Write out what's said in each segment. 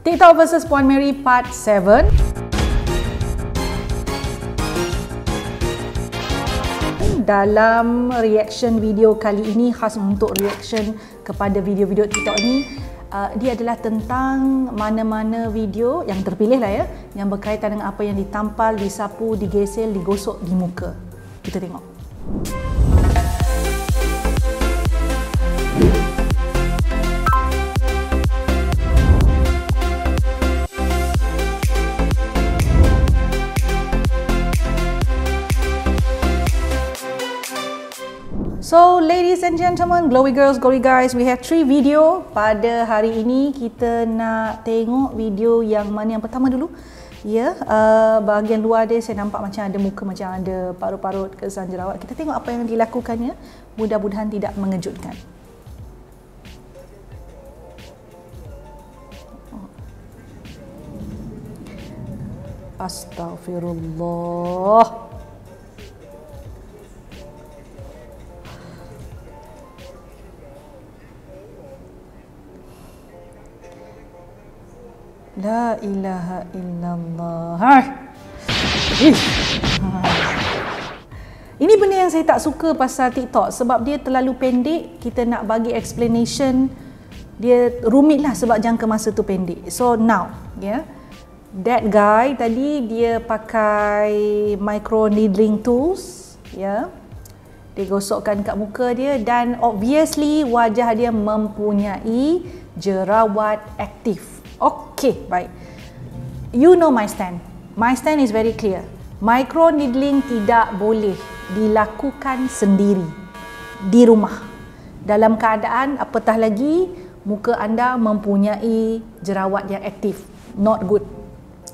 TikTok versus Puan Mary Part 7. Dalam reaction video kali ini, khas untuk reaction kepada video-video TikTok ni, dia adalah tentang mana-mana video yang terpilih lah ya, yang berkaitan dengan apa yang ditampal, disapu, digesel, digosok di muka. Kita tengok. So, ladies and gentlemen, glowy girls, glowy guys, we have 3 video pada hari ini. Kita nak tengok video yang mana yang pertama dulu. Ya, bahagian luar dia saya nampak macam ada muka, macam ada parut-parut, kesan jerawat. Kita tengok apa yang dilakukannya. Mudah-mudahan tidak mengejutkan. Astaghfirullah. La ilaha illallah. Ini benda yang saya tak suka pasal TikTok, sebab dia terlalu pendek. Kita nak bagi explanation, dia rumit lah sebab jangka masa tu pendek. So now, yeah, that guy tadi dia pakai micro needling tools, yeah. Dia gosokkan kat muka dia dan obviously wajah dia mempunyai jerawat aktif. Okay, baik. You know my stand. My stand is very clear. Micro needling tidak boleh dilakukan sendiri di rumah. Dalam keadaan apatah lagi muka anda mempunyai jerawat yang aktif. Not good.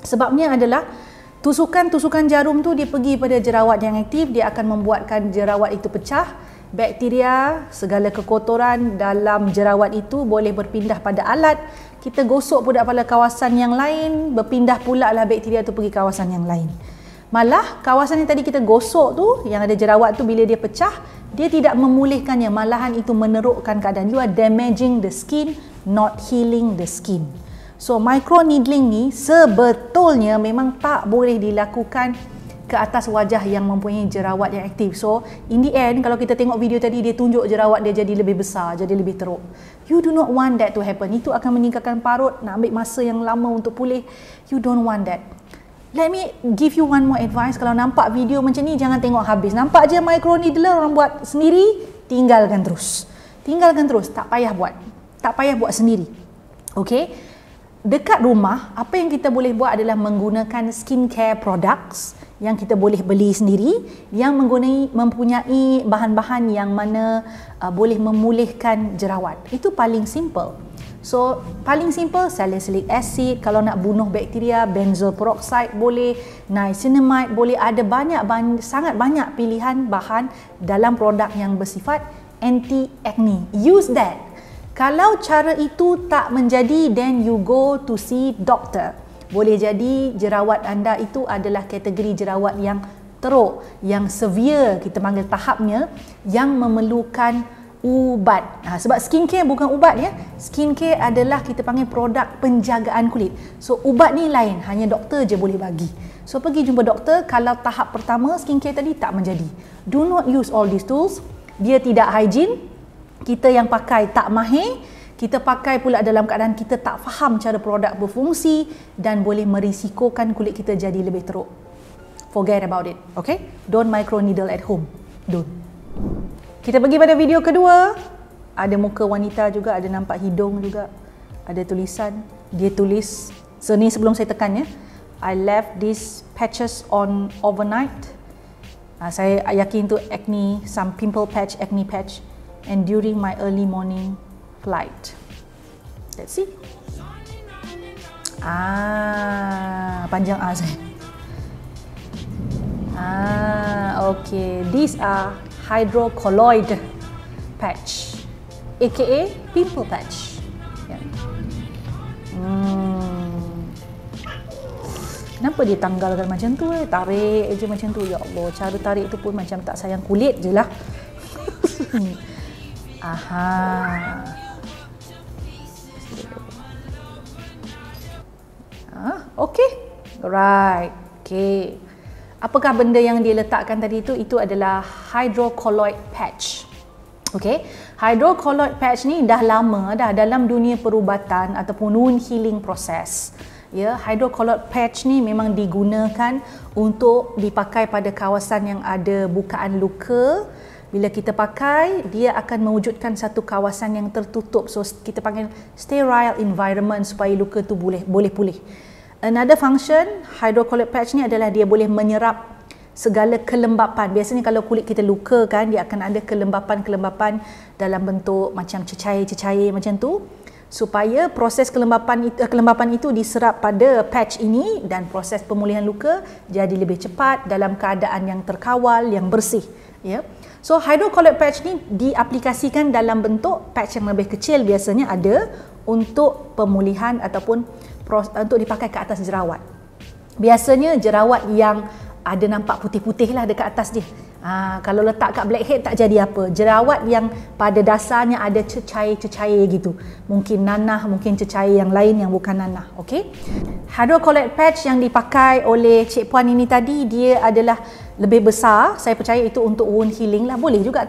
Sebabnya adalah tusukan-tusukan jarum tu dia pergi pada jerawat yang aktif, dia akan membuatkan jerawat itu pecah. Bakteria, segala kekotoran dalam jerawat itu boleh berpindah pada alat. Kita gosok pula pada kawasan yang lain, berpindah pula lah bakteria tu pergi kawasan yang lain. Malah kawasan yang tadi kita gosok tu, yang ada jerawat tu, bila dia pecah, dia tidak memulihkannya, malahan itu menerukkan keadaan. You are damaging the skin, not healing the skin. So micro needling ni sebetulnya memang tak boleh dilakukan ke atas wajah yang mempunyai jerawat yang aktif. So in the end, kalau kita tengok video tadi, dia tunjuk jerawat dia jadi lebih besar, jadi lebih teruk. You do not want that to happen. Itu akan meningkatkan parut, nak ambil masa yang lama untuk pulih. You don't want that. Let me give you one more advice. Kalau nampak video macam ni, jangan tengok habis. Nampak je micro needler orang buat sendiri, tinggalkan terus. Tinggalkan terus, tak payah buat. Tak payah buat sendiri. Okay? Dekat rumah, apa yang kita boleh buat adalah menggunakan skincare products yang kita boleh beli sendiri, yang mempunyai bahan-bahan yang mana boleh memulihkan jerawat. Itu paling simple. So, paling simple, salicylic acid. Kalau nak bunuh bakteria, benzoyl peroxide boleh, niacinamide boleh. Ada sangat banyak pilihan bahan dalam produk yang bersifat anti-acne. Use that. Kalau cara itu tak menjadi, then you go to see doctor. Boleh jadi jerawat anda itu adalah kategori jerawat yang teruk, yang severe, kita panggil tahapnya, yang memerlukan ubat. Sebab skincare bukan ubat ya. Skincare adalah kita panggil produk penjagaan kulit. So ubat ni lain, hanya doktor je boleh bagi. So pergi jumpa doktor kalau tahap pertama skincare tadi tak menjadi. Do not use all these tools. Dia tidak hygiene. Kita yang pakai tak mahir. Kita pakai pula dalam keadaan kita tak faham cara produk berfungsi dan boleh merisikokan kulit kita jadi lebih teruk. Forget about it, okay? Don't micro needle at home. Don't. Kita pergi pada video kedua. Ada muka wanita juga, ada nampak hidung juga. Ada tulisan. Dia tulis, so ni sebelum saya tekan ya. I left these patches on overnight. Saya yakin tu acne, some pimple patch, acne patch. And during my early morning flight. Let's see. Panjang A saya. Okay. These are hydrocolloid patch, aka pimple patch. Yeah. Kenapa dia tanggalkan macam tu? Tarik je macam tu. Ya Allah, cara tarik tu pun macam tak sayang kulit je lah. Aha. Okey? Right. Okey. Apakah benda yang dia letakkan tadi itu? Itu adalah hydrocolloid patch. Okey. Hydrocolloid patch ni dah lama dah dalam dunia perubatan ataupun wound healing process. Ya, hydrocolloid patch ni memang digunakan untuk dipakai pada kawasan yang ada bukaan luka. Bila kita pakai, dia akan mewujudkan satu kawasan yang tertutup. So kita panggil sterile environment supaya luka tu boleh pulih. Another function hydrocolloid patch ni adalah dia boleh menyerap segala kelembapan. Biasanya kalau kulit kita luka kan, dia akan ada kelembapan-kelembapan dalam bentuk macam cecair-cecair macam tu, supaya proses kelembapan itu diserap pada patch ini dan proses pemulihan luka jadi lebih cepat dalam keadaan yang terkawal, yang bersih, ya. So hydrocolloid patch ni diaplikasikan dalam bentuk patch yang lebih kecil, biasanya ada untuk pemulihan ataupun untuk dipakai ke atas jerawat. Biasanya jerawat yang ada nampak putih-putih lah dekat atas dia. Kalau letak kat blackhead tak jadi apa. Jerawat yang pada dasarnya ada cecair-cecair gitu. Mungkin nanah, mungkin cecair yang lain yang bukan nanah. Okay? Hydrocolloid patch yang dipakai oleh Cik Puan ini tadi, dia adalah lebih besar. Saya percaya itu untuk wound healing lah. Boleh juga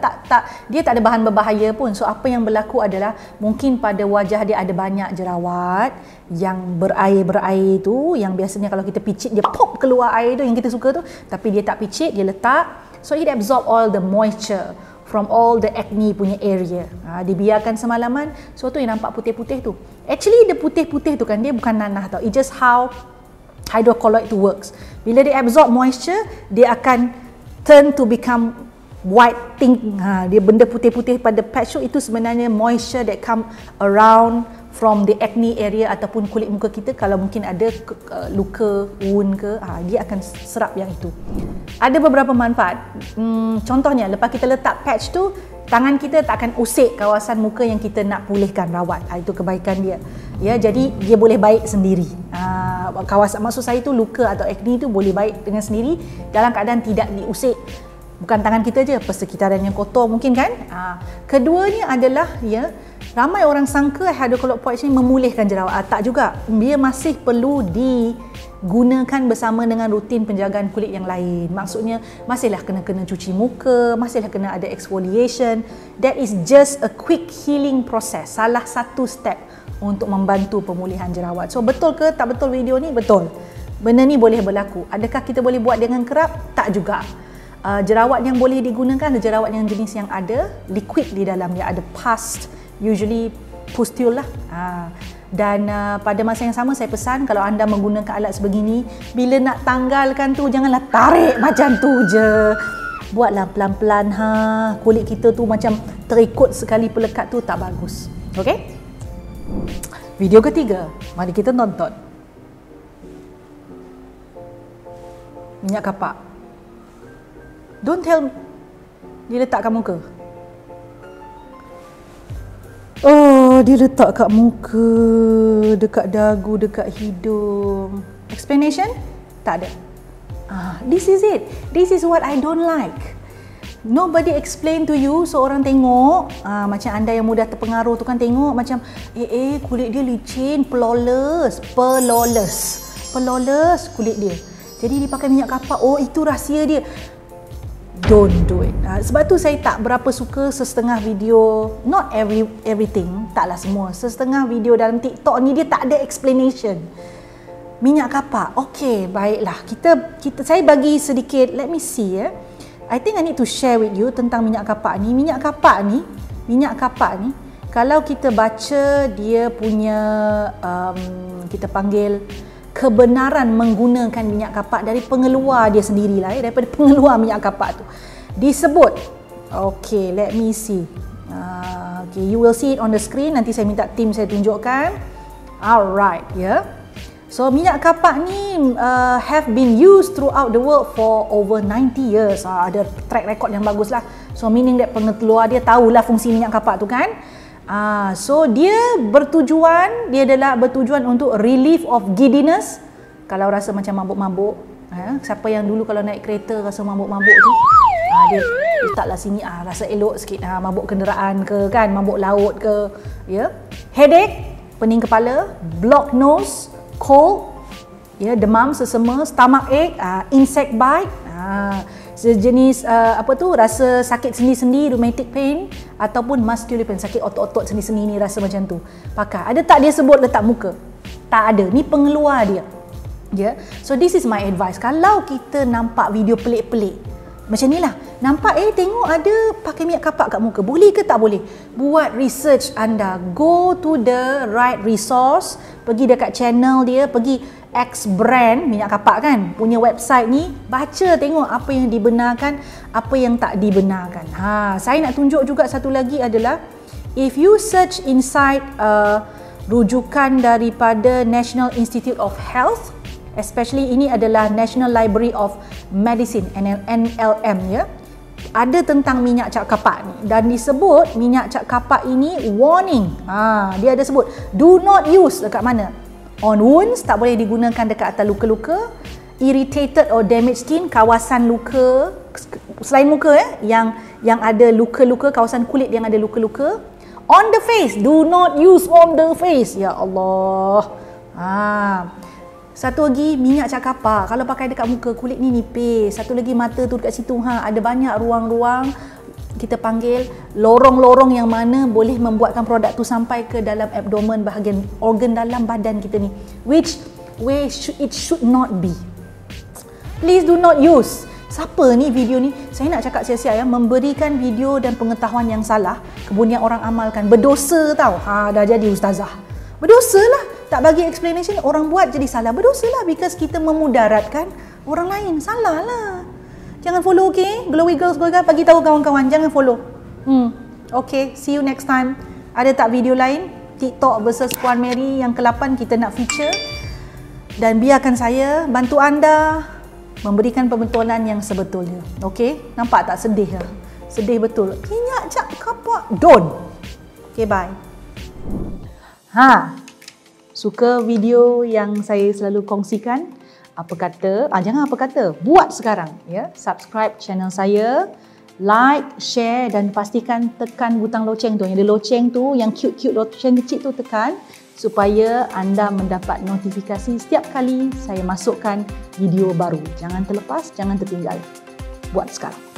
dia tak ada bahan berbahaya pun. So apa yang berlaku adalah mungkin pada wajah dia ada banyak jerawat yang berair-berair tu, yang biasanya kalau kita picit dia pop keluar air tu yang kita suka tu, tapi dia tak picit, dia letak, so it absorb all the moisture from all the acne punya area. Dibiarkan semalaman, so tu yang nampak putih-putih tu. Actually the putih-putih tu kan dia bukan nanah tau. It's just how hydrocolloid tu works. Bila dia absorb moisture, dia akan turn to become white pink. Dia benda putih-putih pada patch tu, itu sebenarnya moisture that come around from the acne area ataupun kulit muka kita. Kalau mungkin ada luka, wound ke, dia akan serap yang itu. Ada beberapa manfaat. Contohnya, lepas kita letak patch tu, tangan kita tak akan usik kawasan muka yang kita nak pulihkan, rawat. Itu kebaikan dia. Ya, jadi dia boleh baik sendiri. Kawasan, maksud saya tu luka atau acne tu boleh baik dengan sendiri dalam keadaan tidak diusik. Bukan tangan kita je, persekitaran yang kotor mungkin kan. Keduanya adalah, ya, ramai orang sangka hydrocolloid patch ni memulihkan jerawat. Tak juga. Dia masih perlu digunakan bersama dengan rutin penjagaan kulit yang lain. Maksudnya masihlah kena cuci muka, masihlah kena ada exfoliation. That is just a quick healing process. Salah satu step untuk membantu pemulihan jerawat. So betul ke tak betul video ni? Betul. Benda ni boleh berlaku. Adakah kita boleh buat dengan kerap? Tak juga. Jerawat yang boleh digunakan adalah jerawat yang jenis yang ada liquid di dalamnya, ada pus, usually pustule lah. Dan pada masa yang sama saya pesan, kalau anda menggunakan alat sebegini, bila nak tanggalkan tu janganlah tarik macam tu je. Buatlah pelan-pelan, kulit kita tu macam terikut sekali pelekat tu tak bagus. Okey? Video ketiga, mari kita nonton. Minyak kapak. Don't tell me dia letak kat muka. Oh, dia letak kat muka, dekat dagu, dekat hidung. Explanation? Tak ada. This is it. This is what I don't like. Nobody explain to you, so orang tengok, macam anda yang mudah terpengaruh tu kan tengok macam kulit dia licin, pelolous kulit dia. Jadi dia pakai minyak kapak. Oh, itu rahsia dia. Don't do it. Sebab tu saya tak berapa suka sesetengah video, not everything, taklah semua. Sesetengah video dalam TikTok ni dia tak ada explanation. Minyak kapak. Okey, baiklah. Saya bagi sedikit, let me see ya. I think I need to share with you tentang minyak kapak ni. Minyak kapak ni kalau kita baca dia punya kita panggil kebenaran menggunakan minyak kapak dari pengeluar dia sendirilah, daripada pengeluar minyak kapak tu disebut. Okay, let me see. Okay, you will see it on the screen. Nanti saya minta tim saya tunjukkan. Alright, yeah. So minyak kapak ni have been used throughout the world for over 90 years. Ada track record yang bagus lah. So meaning that pengeluar dia tahulah fungsi minyak kapak tu kan. So dia adalah bertujuan untuk relief of giddiness. Kalau rasa macam mabuk-mabuk, siapa yang dulu kalau naik kereta rasa mabuk-mabuk tu, dia letaklah sini, rasa elok sikit, mabuk kenderaan ke kan, mabuk laut ke, ya. Headache, pening kepala, blocked nose, cold, ya, demam, sesama, stomachache, insect bite, sejenis rasa sakit sendi-sendi, rheumatic pain, ataupun muscular pain, sakit otot-otot sendi-sendi ni, rasa macam tu. Pakai. Ada tak dia sebut letak muka? Tak ada. Ni pengeluar dia. Ya. So this is my advice. Kalau kita nampak video pelik-pelik macam ni lah, nampak tengok ada pakai minyak kapak kat muka, boleh ke tak boleh? Buat research anda, go to the right resource, pergi dekat channel dia, pergi X brand minyak kapak kan, punya website ni, baca tengok apa yang dibenarkan, apa yang tak dibenarkan. Saya nak tunjuk juga satu lagi adalah, if you search inside rujukan daripada National Institute of Health, especially ini adalah National Library of Medicine, NLM ya, ada tentang minyak cap kapak ni, dan disebut minyak cap kapak ini warning. Dia ada sebut do not use dekat mana? On wounds, tak boleh digunakan dekat atas luka-luka. Irritated or damaged skin, kawasan luka selain muka yang ada luka-luka, kawasan kulit yang ada luka-luka. On the face, do not use on the face. Ya Allah. Satu lagi, minyak cap kapak kalau pakai dekat muka, kulit ni nipis. Satu lagi, mata tu dekat situ ada banyak ruang-ruang, kita panggil lorong-lorong yang mana boleh membuatkan produk tu sampai ke dalam abdomen, bahagian organ dalam badan kita ni, which way it should not be. Please do not use. Siapa ni video ni? Saya nak cakap siap-siap ya, memberikan video dan pengetahuan yang salah, kemudian orang amalkan, berdosa tau. Dah jadi ustazah, berdosa lah. Tak bagi explanation, orang buat jadi salah, berdosa lah, because kita memudaratkan orang lain. Salah lah. Jangan follow, okay? Glowy Girls, bagi tahu kawan-kawan, jangan follow. Okay, see you next time. Ada tak video lain? TikTok versus Puan Mary yang ke-8 kita nak feature. Dan biarkan saya bantu anda memberikan pembetulan yang sebetulnya. Okay? Nampak tak sedih lah? Sedih betul. Minyak cap kapak, don't. Okay, bye. Suka video yang saya selalu kongsikan? Apa kata? Jangan apa kata, buat sekarang ya. Subscribe channel saya, like, share, dan pastikan tekan butang loceng tu. Yang ada loceng tu, yang cute-cute loceng kecil tu, tekan supaya anda mendapat notifikasi setiap kali saya masukkan video baru. Jangan terlepas, jangan tertinggal. Buat sekarang.